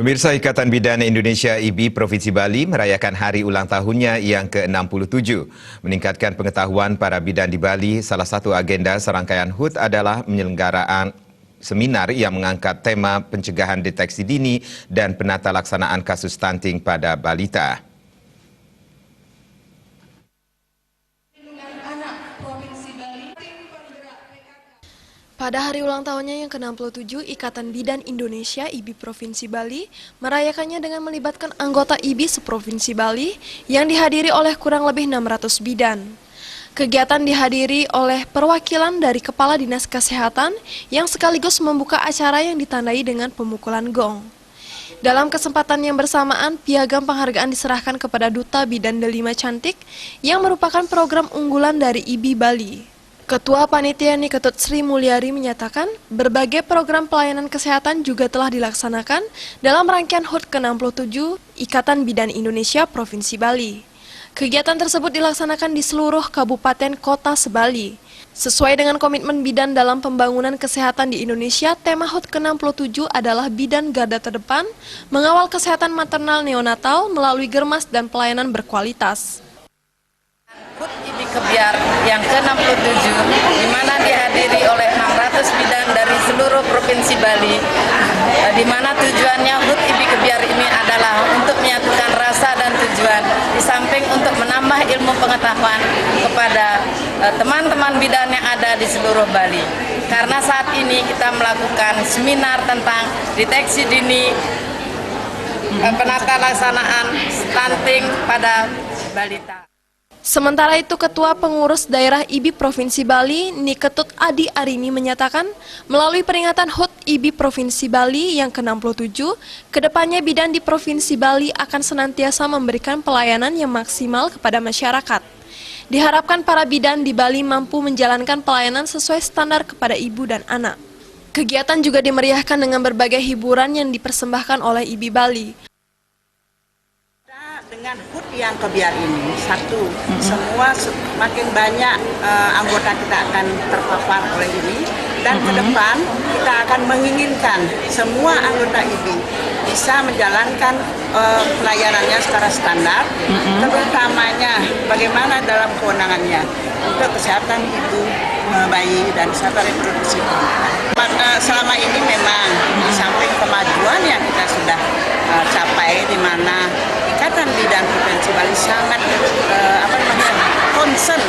Pemirsa, Ikatan Bidan Indonesia IBI Provinsi Bali merayakan hari ulang tahunnya yang ke-67. Meningkatkan pengetahuan para bidan di Bali, salah satu agenda serangkaian HUT adalah penyelenggaraan seminar yang mengangkat tema pencegahan deteksi dini dan penata laksanaan kasus stunting pada balita. Pada hari ulang tahunnya yang ke-67, Ikatan Bidan Indonesia IBI Provinsi Bali merayakannya dengan melibatkan anggota IBI seprovinsi Bali yang dihadiri oleh kurang lebih 600 bidan. Kegiatan dihadiri oleh perwakilan dari Kepala Dinas Kesehatan yang sekaligus membuka acara yang ditandai dengan pemukulan gong. Dalam kesempatan yang bersamaan, piagam penghargaan diserahkan kepada Duta Bidan Delima Cantik yang merupakan program unggulan dari IBI Bali. Ketua Panitia Niketut Sri Mulyari menyatakan berbagai program pelayanan kesehatan juga telah dilaksanakan dalam rangkaian HUT ke-67 Ikatan Bidan Indonesia Provinsi Bali. Kegiatan tersebut dilaksanakan di seluruh kabupaten kota se-Bali. Sesuai dengan komitmen bidan dalam pembangunan kesehatan di Indonesia, tema HUT ke-67 adalah bidan garda terdepan, mengawal kesehatan maternal neonatal melalui germas dan pelayanan berkualitas. HUT IBI Kebiar yang ke-67, di mana dihadiri oleh 600 bidan dari seluruh Provinsi Bali, di mana tujuannya HUT IBI Kebiar ini adalah untuk menyatukan rasa dan tujuan, di samping untuk menambah ilmu pengetahuan kepada teman-teman bidan yang ada di seluruh Bali. Karena saat ini kita melakukan seminar tentang deteksi dini, penata laksanaan stunting pada balita. Sementara itu, Ketua Pengurus Daerah IBI Provinsi Bali, Niketut Adi Arini menyatakan, melalui peringatan HUT IBI Provinsi Bali yang ke-67, kedepannya bidan di Provinsi Bali akan senantiasa memberikan pelayanan yang maksimal kepada masyarakat. Diharapkan para bidan di Bali mampu menjalankan pelayanan sesuai standar kepada ibu dan anak. Kegiatan juga dimeriahkan dengan berbagai hiburan yang dipersembahkan oleh IBI Bali. Dengan HUT yang kebiar ini, satu, semua makin banyak anggota kita akan terpapar oleh ini, dan ke depan kita akan menginginkan semua anggota IBI bisa menjalankan pelayanannya secara standar, terutamanya bagaimana dalam kewenangannya untuk kesehatan ibu, bayi, dan kesehatan reproduksi. Selama ini memang di samping kemajuan yang kita sudah capai, di mana Ikatan Bidan Provinsi Bali sangat concern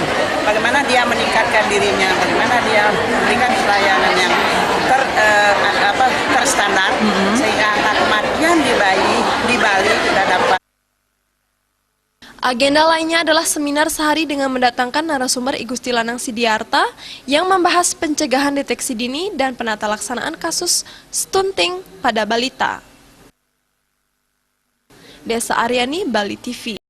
bagaimana dia meningkatkan dirinya, bagaimana dia memberikan pelayanan yang terstandar, sehingga angka kematian di Bali tidak dapat. Agenda lainnya adalah seminar sehari dengan mendatangkan narasumber I Gusti Lanang Sidiarta yang membahas pencegahan deteksi dini dan penata laksanaan kasus stunting pada balita. Desa Aryani, Bali TV.